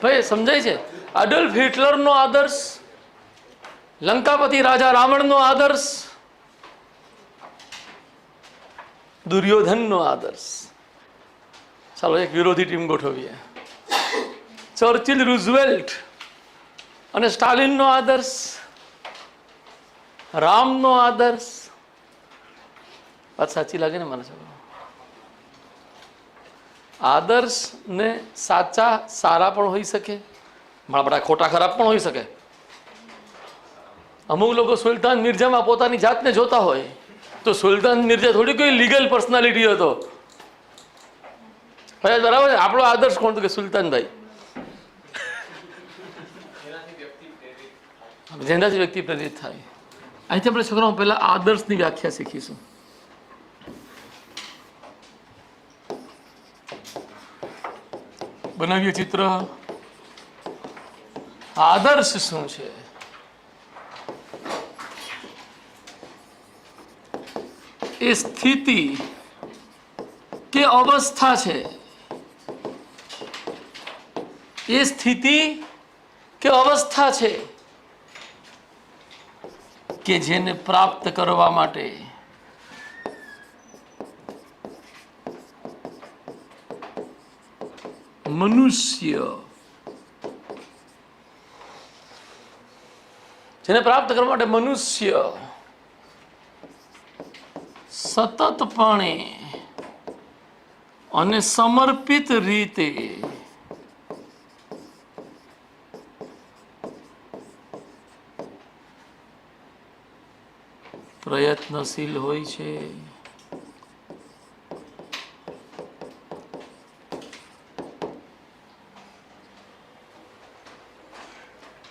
ભાઈ સમજાય છે? અડોલ્ફ હિટલરનો આદર્શ, લંકાપતિ રાજા રાવણનો આદર્શ, દુર્યોધનનો આદર્શ. ચાલો એક વિરોધી ટીમ ગોઠવીએ. ચર્ચિલ, રૂઝવેલ્ટ અને સ્ટાલિનનો આદર્શ, રામનો આદર્શ. વાત સાચી લાગે ને મને? છોકરો આદર્શ ને સાચા સારા પણ હોઈ શકે, મારા બધા ખોટા ખરાબ પણ હોઈ શકે. અમુક લોકો સુલતાન મિર્ઝામાં પોતાની જાતને જોતા હોય તો સુલતાન મિર્ઝા થોડી કોઈ લીગલ પર્સનાલિટી હતો. બરાબર. આપણો આદર્શ કોણ તો કે સુલતાનભાઈ, જેનાથી વ્યક્તિ પ્રેરિત થાય. અહીંથી આપણે છોકરાઓ પહેલા આદર્શની વ્યાખ્યા શીખીશું. બનાવીએ ચિત્ર. આદર્શ શું છે? એ સ્થિતિ કે અવસ્થા છે, એ સ્થિતિ કે અવસ્થા છે કે જેને પ્રાપ્ત કરવા માટે મનુષ્ય, જેને પ્રાપ્ત કરવા માટે મનુષ્ય સતતપણે અને સમર્પિત રીતે પ્રયત્નશીલ હોય છે.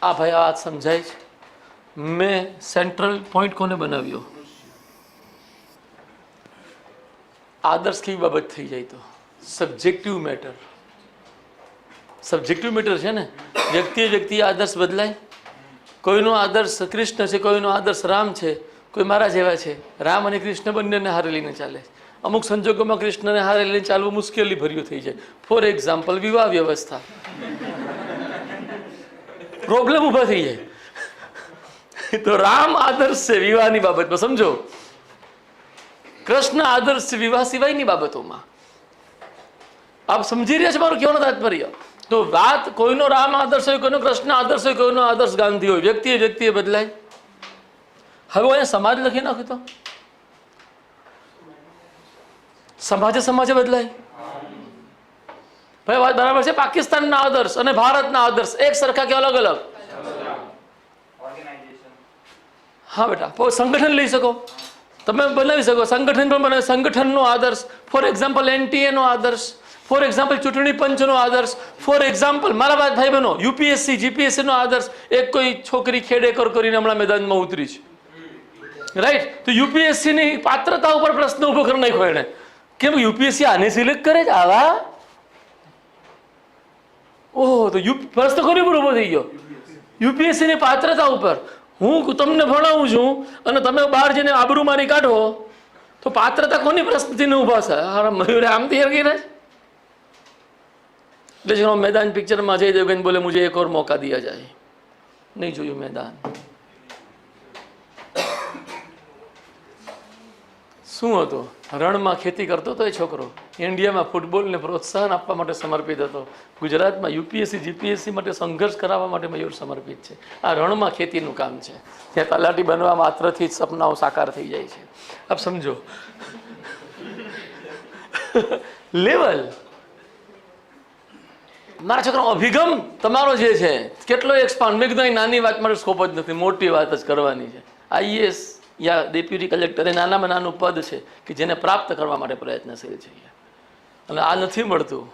આ ભાઈ આ વાત સમજાય છે? મેં સેન્ટ્રલ પોઈન્ટ કોને બનાવ્યો? આદર્શ કેવી બાબત થઈ જાય તો સબ્જેક્ટિવ મેટર. સબ્જેક્ટિવ મેટર છે ને. વ્યક્તિ આદર્શ બદલાય. કોઈનો આદર્શ કૃષ્ણ છે, કોઈનો આદર્શ રામ છે, કોઈ મારા જેવા છે. રામ અને કૃષ્ણ બંનેને હારે લઈને ચાલે. અમુક સંજોગોમાં કૃષ્ણને હારે લઈને ચાલવું મુશ્કેલી ભર્યું થઈ જાય. ફોર એક્ઝામ્પલ વિવાહ વ્યવસ્થા, પ્રોબ્લેમ ઊભા થઈ જાય. તો રામ આદર્શ છે વિવાહની બાબતમાં, સમજો. કૃષ્ણ આદર્શ છે વિવાહ સિવાયની બાબતોમાં. આપ સમજી રહ્યા છો મારું કહેવાનું તાત્પર્ય? તો વાત કોઈનો રામ આદર્શ હોય, કોઈનો કૃષ્ણ આદર્શ હોય, કોઈનો આદર્શ ગાંધી હોય. વ્યક્તિએ બદલાય. હવે અહીંયા સમાજ લખી નાખ્યું તો સમાજે બદલાય. ભાઈ વાત બરાબર છે? પાકિસ્તાનના આદર્શ અને ભારતના આદર્શ એક સરખા કે અલગ અલગ? હા બેટા, સંગઠન લઈ શકો, તમે બનાવી શકો. સંગઠન પણ બનાવે. સંગઠનનો આદર્શ, ફોર એક્ઝામ્પલ NTA નો આદર્શ, ફોર એક્ઝામ્પલ ચૂંટણી પંચનો આદર્શ, ફોર એક્ઝામ્પલ મારા ભાઈ બહેનો UPSC GPSC નો આદર્શ. એક કોઈ છોકરી ખેડેકર કરીને હમણાં મેદાનમાં ઉતરી છે, રાઈટ? તો UPSC ની પાત્રતા ઉપર પ્રશ્ન ઉભો કરી નાખ્યો એને. કેમ UPSC આને સિલેક્ટ કરે છે આવા? ઓહો, તો પ્રશ્ન કોની ઉપર ઉભો થઈ ગયો? UPSC ની પાત્રતા ઉપર. હું તમને ભણાવું છું અને તમે બહાર જઈને આબરૂ મારી કાઢો તો પાત્રતા કોની પ્રશ્નથી ઉભા છે? મયુરે આમ તૈયાર કરી રહ્યા છે. એટલે मैदान पिक्चर में अजय देवगन बोले मुझे एक और मौका दिया जाए. नहीं જોયું मैदान. શું હતો? રણમાં ખેતી કરતો હતો એ છોકરો. ઇન્ડિયામાં ફૂટબોલને પ્રોત્સાહન આપવા માટે સમર્પિત હતો. ગુજરાતમાં UPSC GPSC માટે સંઘર્ષ કરાવવા માટે મયુર સમર્પિત છે. આ રણમાં ખેતીનું કામ છે. ત્યાં તલાટી બનવા માત્રથી જ સપનાઓ સાકાર થઈ જાય છે. આપ સમજો લેવલ. મારા છોકરા અભિગમ તમારો જે છે કેટલો એક્સપાન્ડ. મેં કીધું નાની વાત માટે સ્કોપ જ નથી, મોટી વાત જ કરવાની છે. IAS યા ડેપ્યુટી કલેક્ટર એ નાનામાં નાનું પદ છે કે જેને પ્રાપ્ત કરવા માટે પ્રયત્નશીલ છે. અને આ નથી મળતું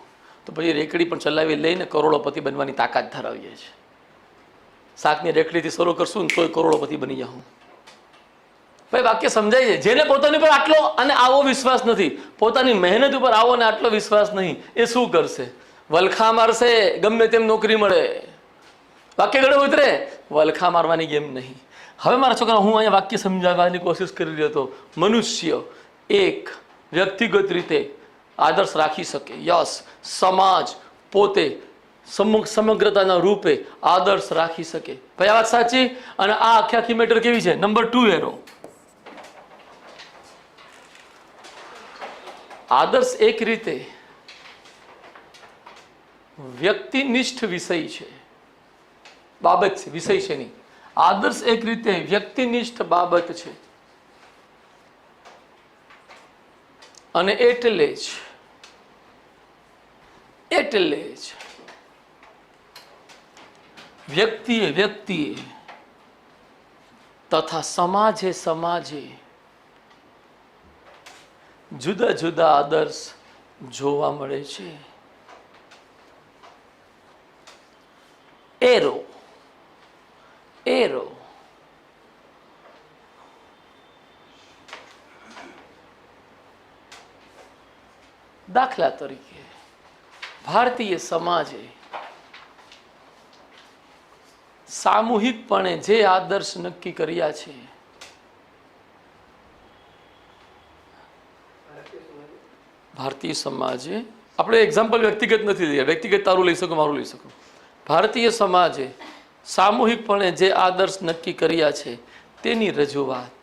તો પછી રેકડી પણ ચલાવી લઈને કરોડોપતિ બનવાની તાકાત ધરાવીએ છીએ. શાકની રેકડીથી શરૂ કરશું ને તોય કરોડોપતિ બની જાઉં. ભાઈ વાક્ય સમજાય છે? જેને પોતાની પર આટલો અને આવો વિશ્વાસ નથી, પોતાની મહેનત ઉપર આવો ને આટલો વિશ્વાસ નહીં, એ શું કરશે? વલખા મારશે ગમે તેમ નોકરી મળે. વાક્ય ગળે ઉતરે. વલખા મારવાની ગેમ નહીં. હવે મારા છોકરા હું અહીંયા વાક્ય સમજાવવાની કોશિશ કરી રહ્યો હતો. મનુષ્ય એક વ્યક્તિગત રીતે આદર્શ રાખી શકે. યસ, સમાજ પોતે સમગ્રતાના રૂપે આદર્શ રાખી શકે. ભાઈ આ વાત સાચી. અને આ આખી મેટર કેવી છે? Number 2 arrow. આદર્શ એક રીતે વ્યક્તિનિષ્ઠ વિષય છે, બાબત છે, વિષય છે નહીં. આદર્શ એક રીતે વ્યક્તિનિષ્ઠ બાબત છે. અને એટલે જ વ્યક્તિએ તથા સમાજે જુદા જુદા આદર્શ જોવા મળે છે. એરો દાખલા તરીકે ભારતીય સમાજે સામૂહિકપણે જે આદર્શ નક્કી કર્યા છે, ભારતીય સમાજે, આપણે એક્ઝામ્પલ વ્યક્તિગત નથી લઈએ, વ્યક્તિગત તારું લઈ શકો, મારું લઈ શકો. ભારતીય સમાજે સામૂહિકપણે જે આદર્શ નક્કી કર્યા છે તેની રજૂઆત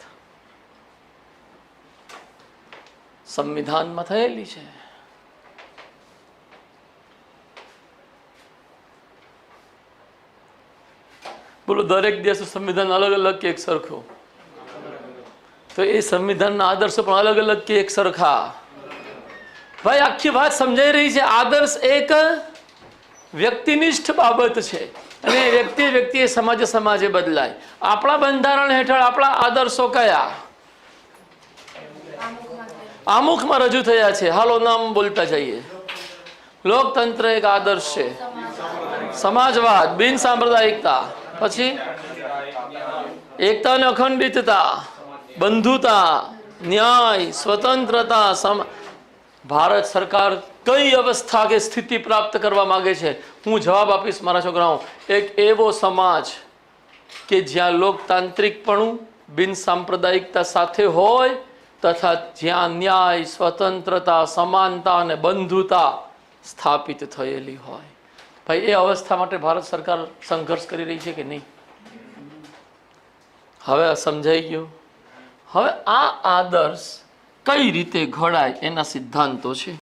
સંવિધાનમાં થયેલી છે. બોલો, દરેક દેશનું સંવિધાન અલગ અલગ કે એક સરખું? તો એ સંવિધાનના આદર્શો પણ અલગ અલગ કે એક સરખા? ભાઈ આખી વાત સમજાઈ રહી છે. આદર્શ એક વ્યક્તિનિષ્ઠ બાબત છે અને વ્યક્તિએ સમાજે બદલાય. આપણા બંધારણ હેઠળ આપણા આદર્શો કયા? આમુખમાં રજૂ થયા છે. હાલો નામ બોલતા જઈએ. લોકતંત્ર એક આદર્શ છે, સમાજવાદ, બિન સાંપ્રદાયિકતા, પછી એકતા અને અખંડિતતા, બંધુતા, ન્યાય, સ્વતંત્રતા. ભારત સરકાર કઈ અવસ્થા કે સ્થિતિ પ્રાપ્ત કરવા માંગે છે? હું જવાબ આપીશ મારા છોકરાઓ. એક એવો સમાજ કે જ્યાં લોકતાંત્રિકપણું, બિન સાંપ્રદાયિકતા સાથે હોય તથા જ્યાં ન્યાય, સ્વતંત્રતા, સમાનતા અને બંધુતા સ્થાપિત થયેલી હોય. ભાઈ એ અવસ્થા માટે ભારત સરકાર સંઘર્ષ કરી રહી છે કે નહીં? હવે સમજાઈ ગયું. હવે આ આદર્શ કઈ રીતે ઘડાય એના સિદ્ધાંતો છે.